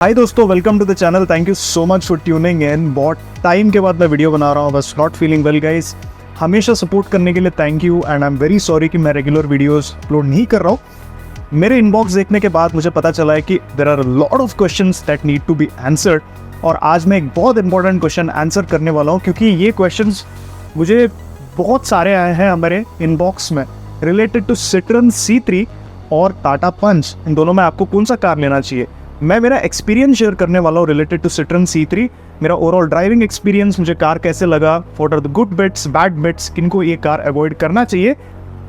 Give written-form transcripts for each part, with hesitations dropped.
हाय दोस्तों, welcome to the channel. Thank you so much for tuning in. बहुत time के बाद मैं वीडियो बना रहा हूँ, बस नॉट फीलिंग वेल गाइस। हमेशा सपोर्ट करने के लिए thank you and I am very sorry कि मैं रेगुलर वीडियोस अपलोड नहीं कर रहा हूँ। मेरे इनबॉक्स देखने के बाद मुझे पता चला है कि there are lot of questions that need to be answered, और आज मैं एक बहुत इंपॉर्टेंट क्वेश्चन आंसर करने वाला हूँ, क्योंकि ये क्वेश्चंस मुझे बहुत सारे आए हैं हमारे इनबॉक्स में रिलेटेड टू सिट्रन C3 और टाटा पंच। इन दोनों में आपको कौन सा कार लेना चाहिए। मैं मेरा एक्सपीरियंस शेयर करने वाला हूँ रिलेटेड टू सिट्रन C3। मेरा ओवरऑल ड्राइविंग एक्सपीरियंस, मुझे कार कैसे लगा, what are the good bits, bad bits, किनको ये कार अवॉइड करना चाहिए।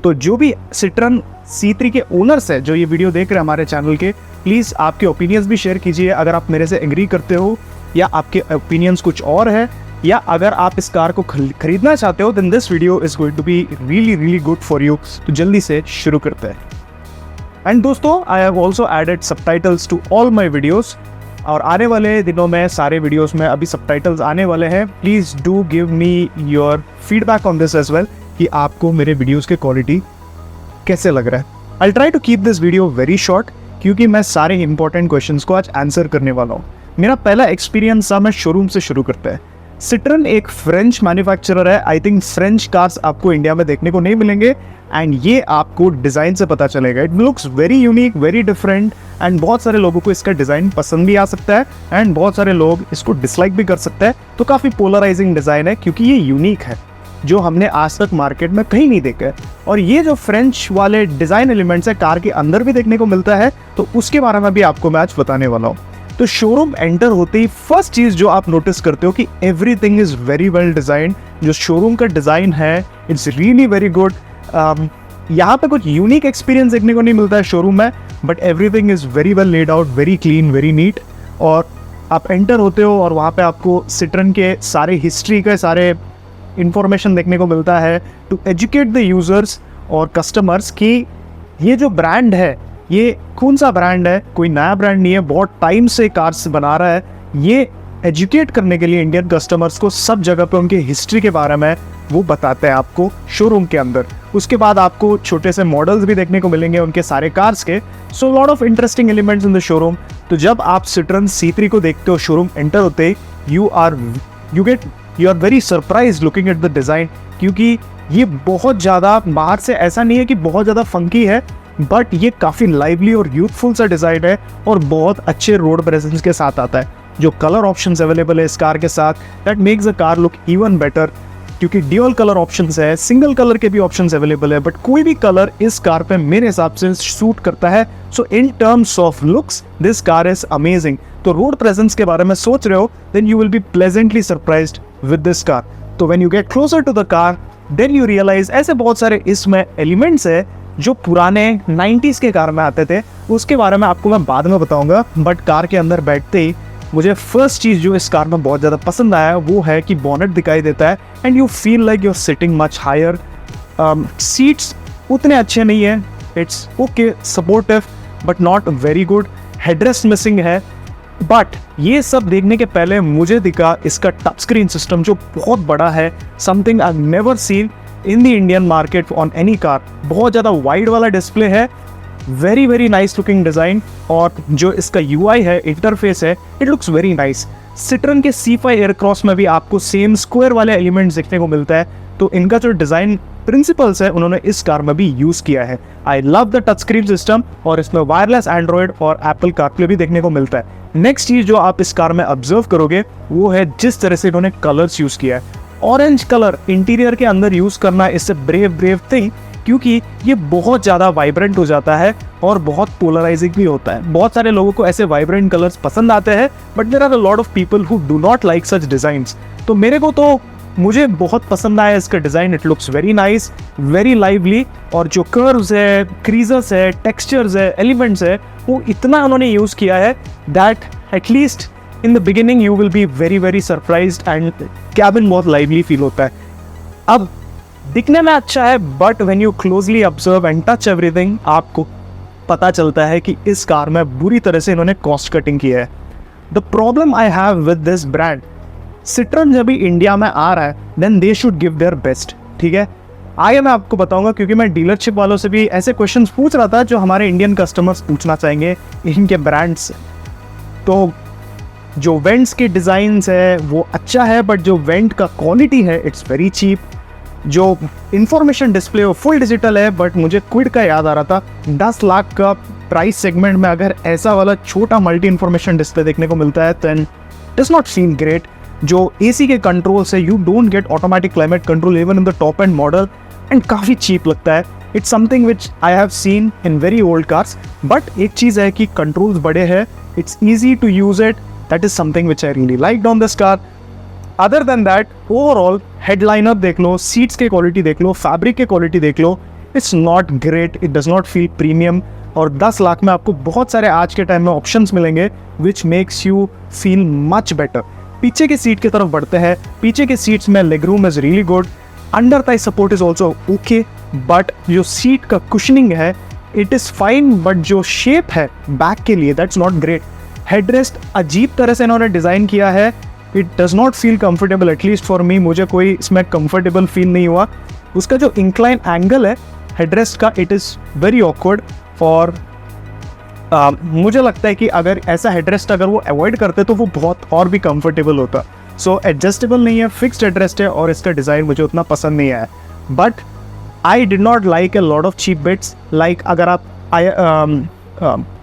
तो जो भी सिट्रन C3 के ओनर्स है जो ये वीडियो देख रहे हैं हमारे चैनल के, प्लीज़ आपके ओपिनियंस भी शेयर कीजिए अगर आप मेरे से एग्री करते हो या आपके ओपिनियंस कुछ और है, या अगर आप इस कार को खरीदना चाहते हो, then this video is going to be really good for you. तो जल्दी से शुरू करते हैं। एंड दोस्तों, I have also added subtitles to all my videos, और आने वाले दिनों में सारे वीडियोज़ में अभी सबटाइटल्स आने वाले हैं। Please do give me your feedback on this as well कि आपको मेरे वीडियोज़ के क्वालिटी कैसे लग रहा है। I try to keep this video very short, क्योंकि मैं सारे इंपॉर्टेंट क्वेश्चंस को आज आंसर करने वाला हूँ। मेरा पहला एक्सपीरियंस था, मैं शोरूम से शुरू करते हैं। सिट्रन एक फ्रेंच मैन्युफैक्चरर है। आई थिंक फ्रेंच कार्स आपको इंडिया में देखने को नहीं मिलेंगे, एंड ये आपको डिज़ाइन से पता चलेगा। It looks very unique, very different, and बहुत सारे लोगों को इसका डिज़ाइन पसंद भी आ सकता है, एंड बहुत सारे लोग इसको डिसलाइक भी कर सकते हैं। तो काफ़ी पोलराइजिंग डिज़ाइन है, क्योंकि ये यूनिक है जो हमने आज तक मार्केट में कहीं नहीं देखा है। और ये जो फ्रेंच वाले डिज़ाइन एलिमेंट्स है कार के अंदर भी देखने को मिलता है, तो उसके बारे में भी आपको मैं आज बताने वाला हूँ। तो शोरूम एंटर होते ही फर्स्ट चीज़ जो आप नोटिस करते हो कि everything is very well designed. जो शोरूम का डिज़ाइन है इट्स रियली वेरी गुड। यहाँ पे कुछ यूनिक एक्सपीरियंस देखने को नहीं मिलता है शोरूम में, but everything is very well laid out, very clean, very neat. और आप एंटर होते हो और वहाँ पे आपको सिट्रन के सारे हिस्ट्री के सारे इंफॉर्मेशन देखने को मिलता है, टू एजुकेट द यूज़र्स और कस्टमर्स कि ये जो ब्रांड है ये कौन सा ब्रांड है। कोई नया ब्रांड नहीं है, बहुत टाइम से कार्स बना रहा है। ये एजुकेट करने के लिए इंडियन कस्टमर्स को सब जगह पे उनके हिस्ट्री के बारे में वो बताते हैं आपको शोरूम के अंदर। उसके बाद आपको छोटे से मॉडल्स भी देखने को मिलेंगे उनके सारे कार्स के। So lot of interesting elements in the showroom. तो जब आप सिट्रन C3 को देखते हो शोरूम एंटर होते ही, you are very surprise looking at the design, क्योंकि ये बहुत ज़्यादा बाहर से ऐसा नहीं है कि बहुत ज़्यादा फंकी है, बट ये काफ़ी लाइवली और यूथफुल सा डिज़ाइन है और बहुत अच्छे रोड प्रेजेंस के साथ आता है। जो कलर ऑप्शंस अवेलेबल है इस कार के साथ, that makes the car look even better, क्योंकि ड्यूअल कलर ऑप्शंस है, सिंगल कलर के भी ऑप्शंस अवेलेबल है, बट कोई भी कलर इस कार पे मेरे हिसाब से सूट करता है। So in terms of looks this car is amazing. तो रोड प्रेजेंस के बारे में सोच रहे हो, then you will be pleasantly surprised with this car. तो when you get closer to the car, then you realise ऐसे बहुत सारे इसमें एलिमेंट्स है जो पुराने 90s के कार में आते थे। उसके बारे में आपको मैं बाद में बताऊंगा, बट कार के अंदर बैठते ही मुझे फर्स्ट चीज़ जो इस कार में बहुत ज़्यादा पसंद आया वो है कि बॉनेट दिखाई देता है, and you feel like you are sitting much higher. Seats उतने अच्छे नहीं है, it's okay, supportive but not very good. Headrest missing है, बट ये सब देखने के पहले मुझे दिखा इसका टच स्क्रीन सिस्टम जो बहुत बड़ा है, something I never seen in the Indian market on any car. बहुत ज़्यादा वाइड वाला डिस्प्ले है, वेरी नाइस लुकिंग डिज़ाइन, और जो इसका UI है, इंटरफेस है, इट लुक्स वेरी नाइस। सिट्रन के C5 एयरक्रॉस में भी आपको सेम स्क्वायर वाले एलिमेंट्स देखने को मिलता है, तो इनका जो डिज़ाइन प्रिंसिपल्स है उन्होंने इस कार में भी यूज़ किया है। I love the touch screen system, और इसमें वायरलेस एंड्रॉयड और एप्पल कारप्ले भी देखने को मिलता है। नेक्स्ट चीज़ जो आप इस कार में ऑब्जर्व करोगे वो है जिस तरह से इन्होंने कलर्स यूज़ किया है। ऑरेंज कलर इंटीरियर के अंदर यूज़ करना इससे ब्रेव थिंग, क्योंकि ये बहुत ज़्यादा वाइब्रेंट हो जाता है और बहुत पोलराइजिंग भी होता है। बहुत सारे लोगों को ऐसे वाइब्रेंट कलर्स पसंद आते हैं, but there are a lot of people who do not like such designs. तो मुझे बहुत पसंद आया इसका design. It looks very nice, very lively, और जो कर्व्स है, क्रीजेस है, टेक्सचर्स है, एलिमेंट्स है, वो इतना उन्होंने यूज़ किया है that at least in the beginning you will be very surprised, and cabin बहुत लाइवली फील होता है। अब दिखने में अच्छा है, but when you closely observe and touch everything, आपको पता चलता है कि इस कार में बुरी तरह से इन्होंने कॉस्ट कटिंग किया है। The problem I have with this brand, Citroen जब भी इंडिया में आ रहा है, then they should give their best, ठीक है। आगे मैं आपको बताऊंगा, क्योंकि मैं डीलरशिप वालों से भी ऐसे क्वेश्चंस पूछ रहा था जो हमारे इंडियन कस्टमर्स पूछना चाहेंगे इनके ब्रांड्स से। तो जो वेंट्स के डिज़ाइंस है वो अच्छा है, बट जो वेंट का क्वालिटी है इट्स वेरी चीप। जो इंफॉर्मेशन डिस्प्ले वो फुल डिजिटल है, बट मुझे क्विड का याद आ रहा था। 10 लाख का प्राइस सेगमेंट में अगर ऐसा वाला छोटा मल्टी इंफॉर्मेशन डिस्प्ले देखने को मिलता है then does not feel great. जो एसी के कंट्रोल से you don't get automatic climate control even in the top end model, and काफ़ी चीप लगता है। It's something which I have seen in very old cars, but एक चीज़ है कि कंट्रोल्स बड़े हैं, it's easy to use it, that is something which I really liked on this car. Other than that overall headliner देख लो, seats के quality देख लो, fabric के क्वालिटी देख लो, it's not great, it does not feel premium. और 10 लाख में आपको बहुत सारे आज के टाइम में ऑप्शंस मिलेंगे which makes you feel much better. पीछे के सीट की तरफ बढ़ते हैं। पीछे के सीट्स में leg room is really good, under Thai support is also okay, but जो सीट का कुशनिंग है इट इज़ फाइन, बट जो शेप है बैक के लिए दैट्स नॉट ग्रेट। हेडरेस्ट अजीब तरह से इन्होंने डिज़ाइन किया है, it does not feel comfortable, at least for me, मुझे कोई इसमें कंफर्टेबल फील नहीं हुआ। उसका जो इंक्लाइन एंगल है हेडरेस्ट का इट इज़ वेरी ऑकवर्ड। और मुझे लगता है कि अगर ऐसा हेडरेस्ट अगर वो अवॉइड करते तो वो बहुत और भी कंफर्टेबल होता। सो एडजस्टेबल नहीं है, फिक्स्ड हेडरेस्ट है, और इसका डिज़ाइन मुझे उतना पसंद नहीं आया। But I did not like a lot of cheap bits, like अगर आप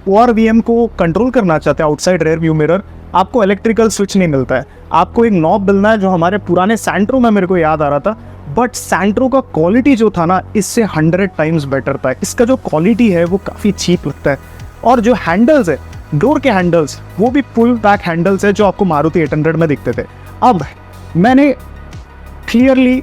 ORVM को कंट्रोल करना चाहते हैं आउटसाइड रेयर व्यू मिरर, आपको इलेक्ट्रिकल स्विच नहीं मिलता है, आपको एक नॉब मिलना है, जो हमारे पुराने सैंट्रो में मेरे को याद आ रहा था। बट सैंट्रो का क्वालिटी जो था ना इससे 100 टाइम्स बेटर था। इसका जो क्वालिटी है वो काफ़ी चीप लगता है। और जो हैंडल्स है, डोर के हैंडल्स, वो भी पुल बैक हैंडल्स है जो आपको मारुति 800 में दिखते थे। अब मैंने क्लियरली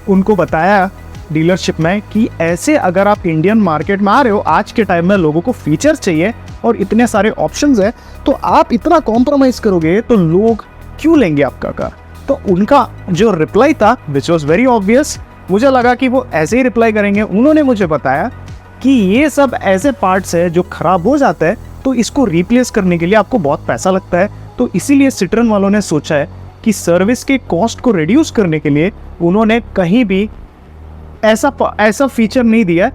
उनको बताया डीलरशिप में कि ऐसे अगर आप इंडियन मार्केट में आ रहे हो, आज के टाइम में लोगों को फीचर्स चाहिए और इतने सारे ऑप्शंस है, तो आप इतना कॉम्प्रोमाइज़ करोगे तो लोग क्यों लेंगे आपका कार। तो उनका जो रिप्लाई था विच वॉज वेरी ऑब्वियस, मुझे लगा कि वो ऐसे ही रिप्लाई करेंगे। उन्होंने मुझे बताया कि ये सब ऐसे पार्ट्स है जो ख़राब हो जाता है, तो इसको रिप्लेस करने के लिए आपको बहुत पैसा लगता है। तो इसीलिए सिट्रन वालों ने सोचा है कि सर्विस के कॉस्ट को रिड्यूस करने के लिए उन्होंने कहीं भी ऐसा फीचर नहीं दिया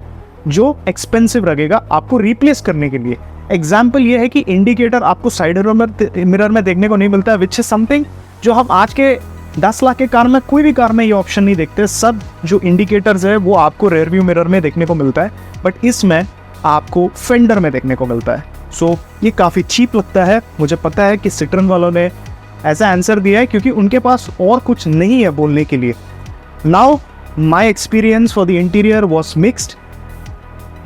जो एक्सपेंसिव लगेगा आपको रिप्लेस करने के लिए। एग्जाम्पल ये है कि इंडिकेटर आपको साइड मिरर में देखने को नहीं मिलता है, विच इज समथिंग जो हम आज के 10 लाख के कार में, कोई भी कार में ये ऑप्शन नहीं देखते। सब जो इंडिकेटर्स है वो आपको रेयर व्यू मिरर में देखने को मिलता है, बट इसमें आपको फेंडर में देखने को मिलता है। सो ये काफ़ी चीप लगता है। मुझे पता है कि सिट्रन वालों ने ऐसा आंसर दिया है क्योंकि उनके पास और कुछ नहीं है बोलने के लिए। Now my experience for the interior was mixed,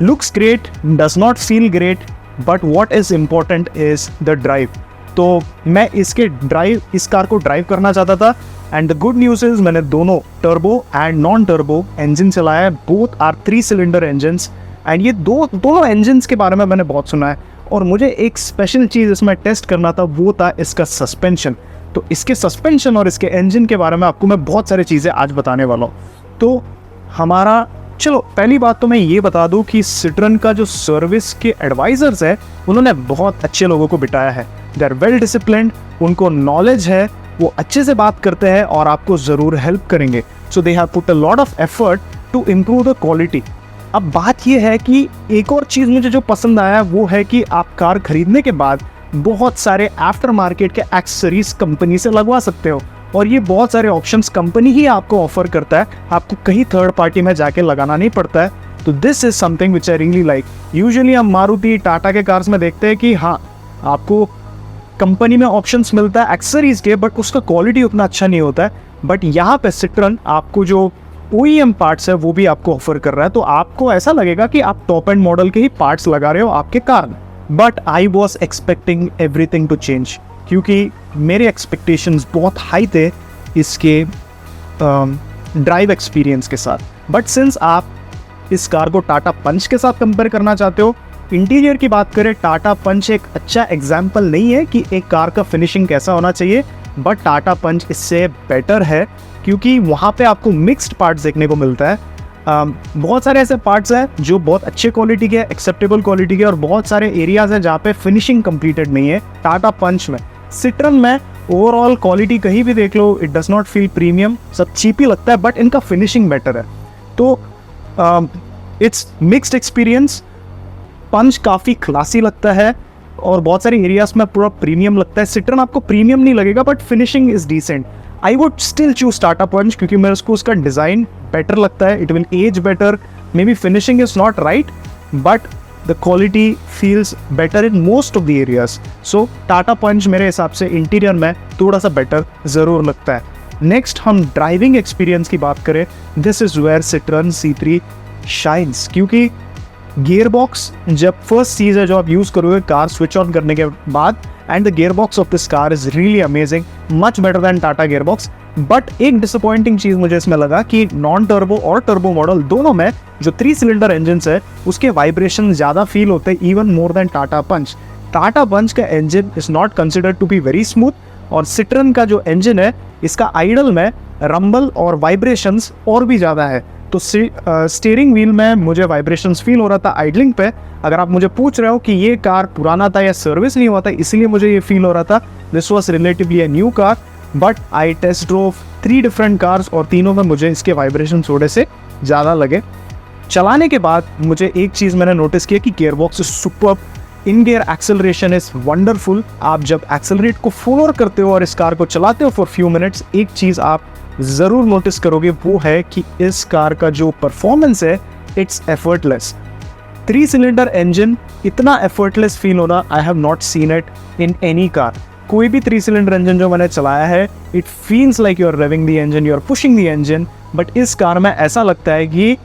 looks great, does not feel great, but what is important is the drive. तो मैं इस कार को ड्राइव करना चाहता था, and the good news is मैंने दोनों turbo and non turbo engine चलाया है। Both are 3 cylinder engines, and ये दोनों इंजन्स के बारे में मैंने बहुत सुना है। और मुझे एक स्पेशल चीज़ इसमें टेस्ट करना था, वो था इसका सस्पेंशन। तो इसके सस्पेंशन और इसके इंजन के बारे में आपको मैं बहुत सारी चीज़ें आज बताने वाला हूँ। तो हमारा, चलो पहली बात तो मैं ये बता दूं कि सिट्रन का जो सर्विस के एडवाइजर्स है उन्होंने बहुत अच्छे लोगों को बिठाया है। दे आर वेल डिसिप्लिन्ड, उनको नॉलेज है, वो अच्छे से बात करते हैं और आपको ज़रूर हेल्प करेंगे। So they have put a lot of effort to improve the quality. अब बात ये है कि एक और चीज़ मुझे जो पसंद आया वो है कि आप कार खरीदने के बाद बहुत सारे आफ्टर मार्केट के एक्सेसरीज कंपनी से लगवा सकते हो, और ये बहुत सारे ऑप्शंस कंपनी ही आपको ऑफर करता है, आपको कहीं थर्ड पार्टी में जाके लगाना नहीं पड़ता है। तो this is something which I really like. Usually हम मारुति टाटा के कार्स में देखते हैं कि हाँ आपको कंपनी में ऑप्शंस मिलता है एक्सेसरीज के, बट उसका क्वालिटी उतना अच्छा नहीं होता है। बट यहाँ पे सिट्रन आपको जो OEM पार्ट्स है वो भी आपको ऑफर कर रहा है, तो आपको ऐसा लगेगा कि आप टॉप एंड मॉडल के ही पार्ट्स लगा रहे हो आपके कार में। But I was expecting everything to change, क्योंकि मेरे एक्सपेक्टेशंस बहुत हाई थे इसके ड्राइव एक्सपीरियंस के साथ। बट सिंस आप इस कार को टाटा पंच के साथ कंपेयर करना चाहते हो, इंटीरियर की बात करें, टाटा पंच एक अच्छा एग्जाम्पल नहीं है कि एक कार का फिनिशिंग कैसा होना चाहिए, बट टाटा पंच इससे बेटर है क्योंकि वहाँ पे आपको मिक्स्ड पार्ट्स देखने को मिलता है। बहुत सारे ऐसे पार्ट्स हैं जो बहुत अच्छे क्वालिटी के, एक्सेप्टेबल क्वालिटी के, और बहुत सारे एरियाज हैं जहाँ पे फिनिशिंग कंप्लीटेड नहीं है टाटा पंच में। सिट्रन में ओवरऑल क्वालिटी कहीं भी देख लो, it does not feel premium, सब चीप ही लगता है, बट इनका फिनिशिंग बेटर है। तो इट्स मिक्स्ड एक्सपीरियंस। पंच काफ़ी क्लासी लगता है, और बहुत सारे एरियाज में पूरा प्रीमियम लगता है। सिट्रन आपको प्रीमियम नहीं लगेगा but finishing is decent. I would still choose Tata Punch क्योंकि मेरे को उसका डिज़ाइन बेटर लगता है, it will age better, maybe finishing is not right but the quality feels better in most of the areas. So Tata Punch मेरे हिसाब से interior में थोड़ा सा बेटर ज़रूर लगता है। नेक्स्ट हम ड्राइविंग एक्सपीरियंस की बात करें, this is where Citroen C3 shines, क्योंकि गियर बॉक्स जब फर्स्ट चीज़ है जो आप यूज़ करोगे कार स्विच ऑन करने के बाद, and the gear box of this car is really amazing, much better than Tata gear box. But एक डिसअपॉइंटिंग चीज़ मुझे इसमें लगा कि नॉन टर्बो और टर्बो मॉडल दोनों में जो 3 सिलेंडर इंजन है उसके वाइब्रेशन ज़्यादा फील होते हैं, even more than Tata Punch. Tata Punch का engine is not considered to be very smooth, और सिट्रन का जो इंजन है इसका आइडल में रंबल और वाइब्रेशंस और भी ज़्यादा है। तो स्टीयरिंग व्हील में मुझे वाइब्रेशंस फील हो रहा था आइडलिंग पे। अगर आप मुझे पूछ रहे हो कि ये कार पुराना था या सर्विस नहीं हुआ था इसलिए मुझे ये फील हो रहा था, this was relatively a new car, but I test drove 3 different cars और तीनों में मुझे इसके वाइब्रेशन थोड़े से ज़्यादा लगे। चलाने के बाद मुझे एक चीज़ मैंने नोटिस किया कि gear box is superb, in gear acceleration is wonderful. आप जब एक्सेलरेट को फॉलो करते हो और इस कार को चलाते हो फॉर फ्यू मिनट्स, एक चीज़ आप ज़रूर नोटिस करोगे, वो है कि इस कार का जो परफॉर्मेंस है इट्स एफर्टलेस। 3 सिलेंडर इंजन इतना एफर्टलेस फील होना I have not seen it in any car. कोई भी 3 सिलेंडर इंजन जो मैंने चलाया है, it feels like you are revving the engine, you are pushing the engine, but इस कार में ऐसा लगता है कि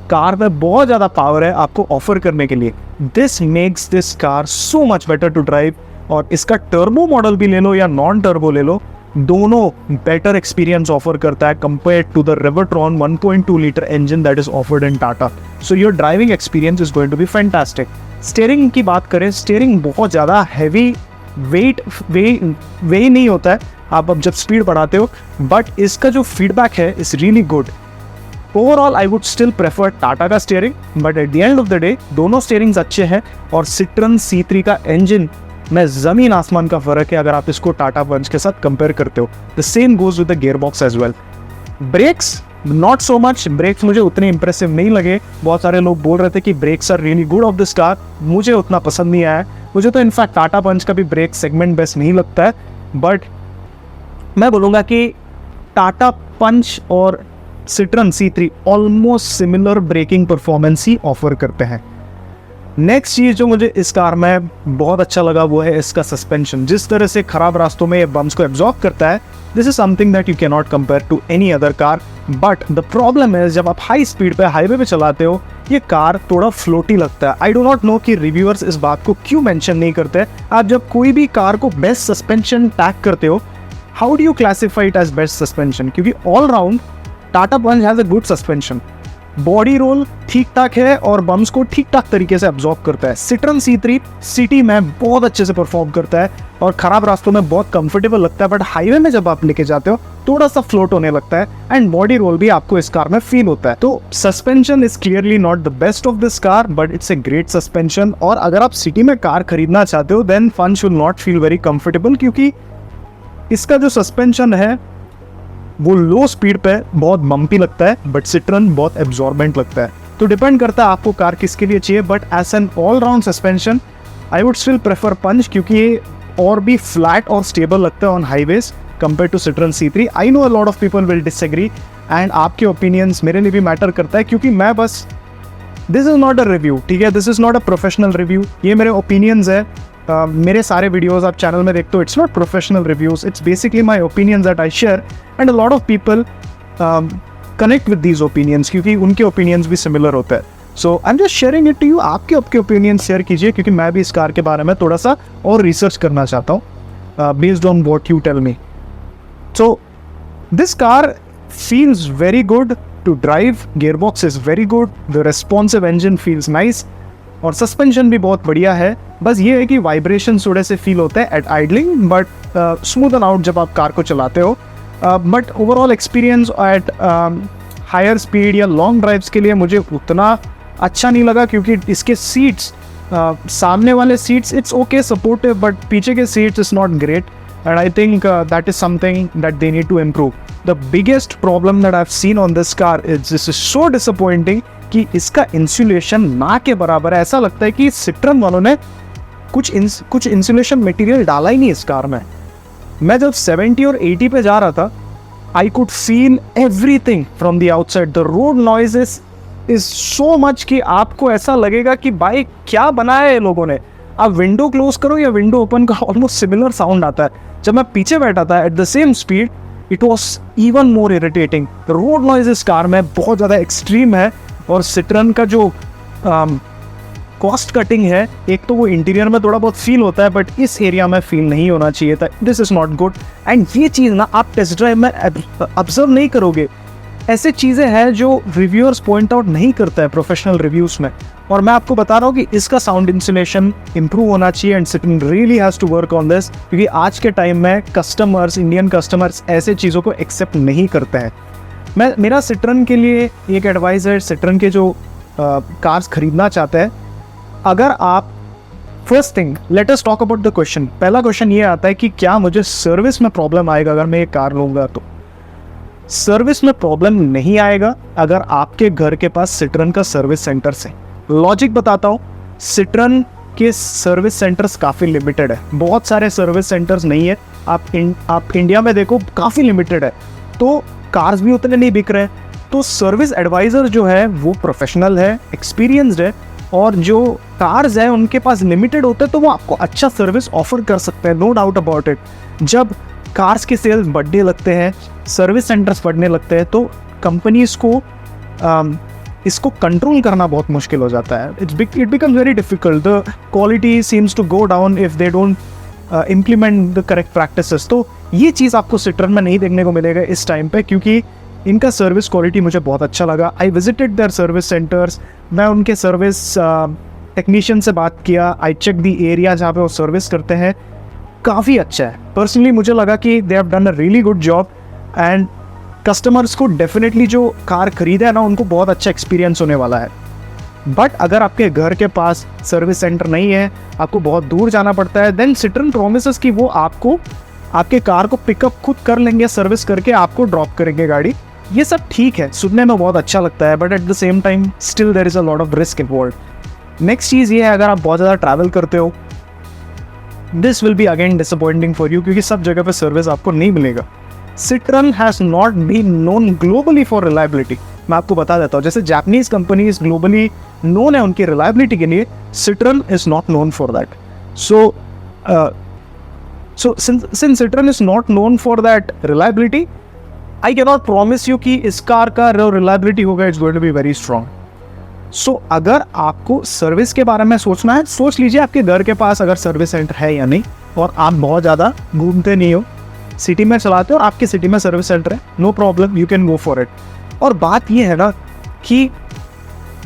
कार में बहुत ज़्यादा पावर है आपको ऑफर करने के लिए। This makes this car so much better to drive. और इसका टर्बो मॉडल भी ले लो या नॉन टर्बो ले लो, दोनों बेटर एक्सपीरियंस ऑफर करता है compared to the Revotron 1.2 litre engine that is offered in Tata. So your driving experience is going to be fantastic. Steering की बात करें, स्टीयरिंग बहुत ज़्यादा हैवी वे नहीं होता है आप अब जब स्पीड बढ़ाते हो, बट इसका जो फीडबैक है is really good. Overall I would still prefer Tata का steering, but at the end of the day दोनों स्टीयरिंग्स अच्छे हैं। और सिट्रन C3 का इंजन में ज़मीन आसमान का फ़र्क है अगर आप इसको टाटा पंच के साथ कंपेयर करते हो। The same goes with the gear box as well. Brakes not so much, brakes मुझे उतने इंप्रेसिव नहीं लगे। बहुत सारे लोग बोल रहे थे कि brakes are really good of this car, मुझे उतना पसंद नहीं आया। मुझे तो इनफैक्ट टाटा पंच का भी ब्रेक सेगमेंट बेस्ट नहीं लगता है, बट मैं बोलूँगा कि टाटा पंच और Citroen C3 almost similar braking performance ही ऑफर करते हैं। नेक्स्ट चीज़ जो मुझे इस कार में बहुत अच्छा लगा वो है इसका सस्पेंशन। जिस तरह से ख़राब रास्तों में ये बम्स को एब्जॉर्ब करता है, this is something that you can not compare to any other car. But the problem है जब आप हाई स्पीड पे हाईवे पे चलाते हो ये कार थोड़ा फ्लोटी लगता है। आई डो नॉट नो कि रिव्यूअर्स इस बात को क्यों मेंशन नहीं करते। आप जब कोई भी कार को बेस्ट सस्पेंशन टैग करते हो, how do you classify it as best suspension? क्योंकि all round Tata Punch has a good suspension, body roll ठीक ठाक है और बम्स को ठीक ठाक तरीके से अब्जॉर्ब करता है। सिट्रन C3 सिटी में बहुत अच्छे से परफॉर्म करता है और ख़राब रास्तों में बहुत कंफर्टेबल लगता है, बट हाईवे में जब आप लेके जाते हो थोड़ा सा फ्लोट होने लगता है, एंड बॉडी रोल भी आपको इस कार में फील होता है। तो suspension is clearly not the best of this car, but it's a great suspension. और अगर आप सिटी में कार खरीदना चाहते हो then fun should not feel very comfortable, क्योंकि इसका जो सस्पेंशन है वो लो स्पीड पे बहुत बम्पी लगता है, बट सिट्रन बहुत एब्जॉर्बेंट लगता है। तो डिपेंड करता है आपको कार किसके लिए चाहिए, but as an all round suspension I would still prefer Punch, क्योंकि ये और भी फ्लैट और स्टेबल लगता है on highways compare to Citroen C3। I know a lot of people will disagree, and आपके ओपिनियंस मेरे लिए भी मैटर करता है, क्योंकि मैं बस this is not a review, ठीक है, this is not a professional review, ये मेरे ओपिनियंस है। मेरे सारे वीडियोस आप चैनल में देखते हो, it's not professional reviews, it's basically my opinions that I share, and a lot of people connect with these opinions, क्योंकि उनके ओपिनियंस भी सिमिलर होते हैं। So I am just sharing it to you. आपके opinions share कीजिए, क्योंकि मैं भी इस कार के बारे में थोड़ा सा और रिसर्च करना चाहता हूँ based on what you tell me. So this car feels very good to drive, gearbox is very good, the responsive engine feels nice, और सस्पेंशन भी बहुत बढ़िया है। बस ये है कि वाइब्रेशन थोड़े से फील होते हैं at idling, but smoothen out जब आप कार को चलाते हो। But overall experience at higher speed या लॉन्ग ड्राइव्स के लिए मुझे उतना अच्छा नहीं लगा, क्योंकि इसके सीट्स सामने वाले seats it's okay supportive, but पीछे के seats is not great, and I think that is something that they need to improve. The biggest problem that I've seen on this car is this is so disappointing कि इसका insulation ना के बराबर है। ऐसा लगता है कि सिट्रन वालों ने कुछ इंसुलेशन मटेरियल डाला ही नहीं इस कार में। मैं जब 70 और 80 पे जा रहा था, I could feel everything from the outside. The road noises is so much कि आपको ऐसा लगेगा कि भाई क्या बनाया है ये लोगों ने। आप विंडो क्लोज करो या विंडो ओपन करो, ऑलमोस्ट सिमिलर साउंड आता है। जब मैं पीछे बैठा था eight the same speed, it was even more irritating. Road noise इस कार में बहुत ज़्यादा एक्सट्रीम है। और सिट्रन का जो कॉस्ट कटिंग है, एक तो वो इंटीरियर में थोड़ा बहुत फील होता है, बट इस एरिया में फील नहीं होना चाहिए था। This is not good. And ये चीज़ ना आप टेस्ट ड्राइव में ऑब्जर्व नहीं करोगे। ऐसे चीज़ें हैं जो रिव्यूअर्स पॉइंट आउट नहीं करते हैं प्रोफेशनल रिव्यूज़ में। और मैं आपको बता रहा हूँ कि इसका साउंड इंसुलेशन इंप्रूव होना चाहिए and Citroen really has to work on this, क्योंकि आज के टाइम में कस्टमर्स, इंडियन कस्टमर्स ऐसे चीज़ों को एक्सेप्ट नहीं करते हैं। मेरा सिट्रन के लिए एक एडवाइस है, सिट्रन के जो कार्स खरीदना चाहते हैं, अगर आप first thing let us talk about the question. पहला क्वेश्चन ये आता है कि क्या मुझे सर्विस में प्रॉब्लम आएगा अगर मैं ये कार लूँगा। तो सर्विस में प्रॉब्लम नहीं आएगा अगर आपके घर के पास सिट्रन का सर्विस सेंटर है। लॉजिक बताता हूँ, सिट्रन के सर्विस सेंटर्स काफ़ी लिमिटेड है, बहुत सारे सर्विस सेंटर्स नहीं है। आप इंडिया में देखो काफ़ी लिमिटेड है, तो कार्स भी उतने नहीं बिक रहे हैं। तो सर्विस एडवाइज़र जो है वो प्रोफेशनल है, एक्सपीरियंस्ड है, और जो कार्स है उनके पास लिमिटेड होते हैं, तो वो आपको अच्छा सर्विस ऑफर कर सकते हैं, नो डाउट अबाउट इट। जब कार्स के सेल्स बढ़ने लगते हैं, सर्विस सेंटर्स बढ़ने लगते हैं, तो कंपनीज को इसको कंट्रोल करना बहुत मुश्किल हो जाता है। It becomes very difficult. The quality seems to go down if they don't implement the correct practices. तो ये चीज़ आपको सिट्रन में नहीं देखने को मिलेगा इस टाइम पे, क्योंकि इनका सर्विस क्वालिटी मुझे बहुत अच्छा लगा। I visited their service centres, मैं उनके सर्विस टेक्नीशियन से बात किया, आई चेक द एरिया जहाँ पे वो सर्विस करते हैं, काफ़ी अच्छा है। पर्सनली मुझे लगा कि they have done a really good job and customers को डेफिनेटली जो कार खरीदा है ना, उनको बहुत अच्छा एक्सपीरियंस होने वाला है। बट अगर आपके घर के पास सर्विस सेंटर नहीं है, आपको बहुत दूर जाना पड़ता है, देन सिट्रन प्रोमिसेस कि वो आपको आपके कार को पिकअप खुद कर लेंगे, सर्विस करके आपको ड्रॉप करेंगे गाड़ी। ये सब ठीक है, सुनने में बहुत अच्छा लगता है, but at the same time still there is a lot of risk involve. Next चीज़ ये है, अगर आप बहुत ज़्यादा ट्रैवल करते हो, this will be again disappointing for you, क्योंकि सब जगह पे सर्विस आपको नहीं मिलेगा। Citroen has not been known globally for reliability. मैं आपको बता देता हूँ, जैसे जापानीज कंपनीज ग्लोबली नोन है उनकी रिलायबिलिटी के लिए, सिट्रन is not known for that. So since Citroen is not known for that reliability, I cannot promise you कि इस कार का reliability होगा, it's going to be very strong. So अगर आपको सर्विस के बारे में सोचना है, सोच लीजिए आपके घर के पास अगर सर्विस सेंटर है या नहीं, और आप बहुत ज़्यादा घूमते नहीं हो, सिटी में चलाते हो और आपकी सिटी में सर्विस सेंटर है, no problem, you can go for it. और बात ये है ना कि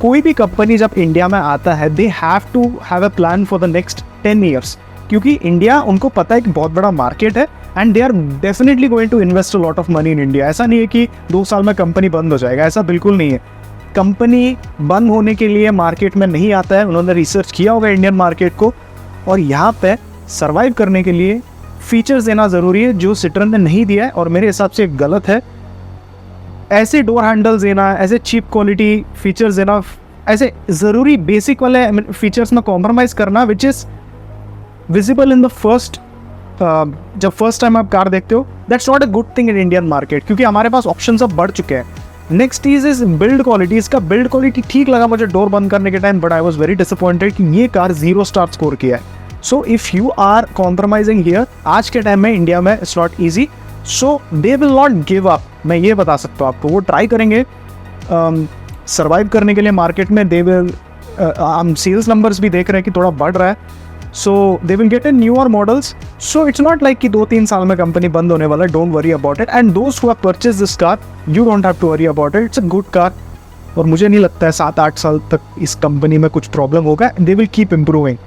कोई भी कंपनी जब इंडिया में आता है, they have to have a plan for the next 10 years, क्योंकि इंडिया उनको पता है कि बहुत बड़ा मार्केट है and they are definitely going to invest a lot of money in India. ऐसा नहीं है कि 2 साल में कंपनी बंद हो जाएगा, ऐसा बिल्कुल नहीं है। कंपनी बंद होने के लिए मार्केट में नहीं आता है, उन्होंने रिसर्च किया होगा इंडियन मार्केट को, और यहाँ पे सर्वाइव करने के लिए फीचर्स देना ज़रूरी है जो सिट्रन ने नहीं दिया है, और मेरे हिसाब से गलत है। ऐसे डोर हैंडल्स देना, ऐसे चीप क्वालिटी फीचर्स देना, ऐसे ज़रूरी बेसिक वाले फीचर्स में कॉम्प्रोमाइज़ करना which is visible in the first, जब फर्स्ट टाइम आप कार देखते हो, that's not a good thing in Indian market, क्योंकि हमारे पास ऑप्शन अब बढ़ चुके हैं। नेक्स्ट चीज़ इज बिल्ड क्वालिटी। इसका बिल्ड क्वालिटी ठीक लगा मुझे डोर बंद करने के time, but I was very disappointed कि ये कार 0 स्टार स्कोर किया है। So if you are compromising here, आज के टाइम में इंडिया में it's not easy, so they will not give up. मैं ये बता सकता हूँ आपको, वो ट्राई करेंगे सर्वाइव करने के लिए मार्केट में। दे विल, हम सेल्स नंबर्स भी देख रहे हैं कि थोड़ा बढ़ रहा है, so they will get in newer models. So it's not like कि 2-3 साल में कंपनी बंद होने वाला है, don't worry about it. And दोस्त who have purchase this car, you don't have to worry about it, it's a good car. और मुझे नहीं लगता है 7-8 साल तक इस कंपनी में कुछ प्रॉब्लम होगा, they will keep improving.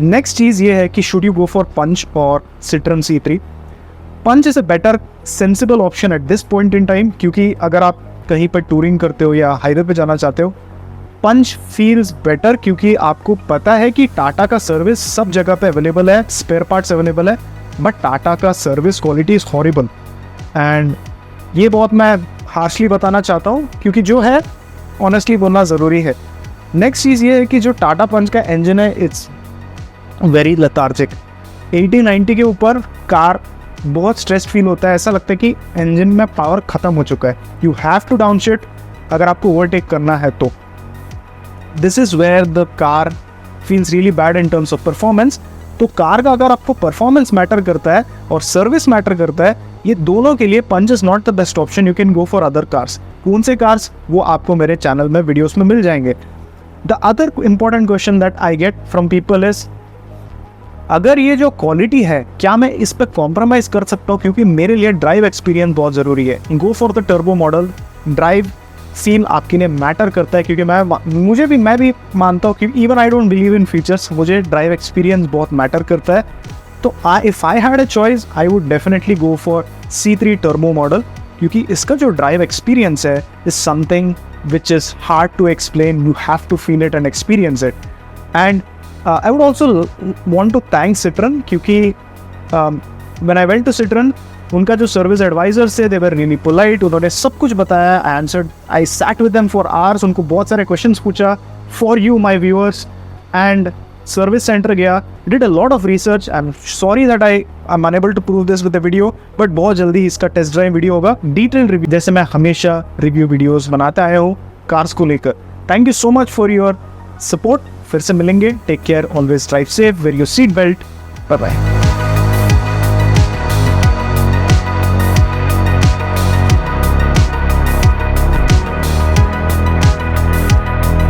Next चीज़ ये है कि should you go for Punch और Citroen C3। Punch is a better sensible option at this point in time, क्योंकि अगर आप कहीं पर टूरिंग करते हो या हाईवे पे जाना चाहते हो, पंच फील्स बेटर, क्योंकि आपको पता है कि टाटा का सर्विस सब जगह पे अवेलेबल है, स्पेयर पार्ट्स अवेलेबल है, बट टाटा का service quality is horrible. And ये बहुत मैं हार्शली बताना चाहता हूँ, क्योंकि जो है ऑनेस्टली बोलना ज़रूरी है। नेक्स्ट चीज़ ये है कि जो टाटा पंच का इंजन है, इट्स वेरी लेथार्जिक। 80-90 के ऊपर कार बहुत स्ट्रेस फील होता है, ऐसा लगता है कि इंजन में पावर ख़त्म हो चुका है। यू हैव टू डाउनशिफ्ट अगर आपको ओवरटेक करना है तो। This is where the car feels really bad in terms of performance. तो कार का अगर आपको परफॉर्मेंस मैटर करता है और सर्विस मैटर करता है, ये दोनों के लिए Punch is not the best option. You can go for other cars. कौन से कार्स, वो आपको मेरे चैनल में वीडियोस में मिल जाएंगे। The other important question that I get from people is, अगर ये जो क्वालिटी है क्या मैं इस पर कॉम्प्रोमाइज़ कर सकता हूँ, क्योंकि मेरे लिए ड्राइव एक्सपीरियंस बहुत ज़रूरी है। Go for the turbo model. Drive feel आपके लिए मैटर करता है, क्योंकि मैं भी मानता हूँ कि even I don't believe in features, मुझे ड्राइव एक्सपीरियंस बहुत मैटर करता है। तो if I had a choice I would definitely go for C3 turbo model, क्योंकि इसका जो ड्राइव एक्सपीरियंस है is something which is hard to explain. You have to feel it and experience it. And I would also want to thank Citroen, क्योंकि when I went to Citroen, उनका जो service advisers थे, they were really polite, उन्होंने सब कुछ बताया। I sat with them for hours, उनको बहुत सारे क्वेश्चंस पूछा for you my viewers, and service centre गया, did a lot of research. I'm sorry that I'm unable to prove this with the video, but बहुत जल्दी इसका test drive video होगा, detail review, जैसे मैं हमेशा रिव्यू वीडियोज़ बनाता आया हूँ कार्स को लेकर। Thank you so much for your support. फिर से मिलेंगे। Take care, always drive safe, wear your seat belt. Bye bye.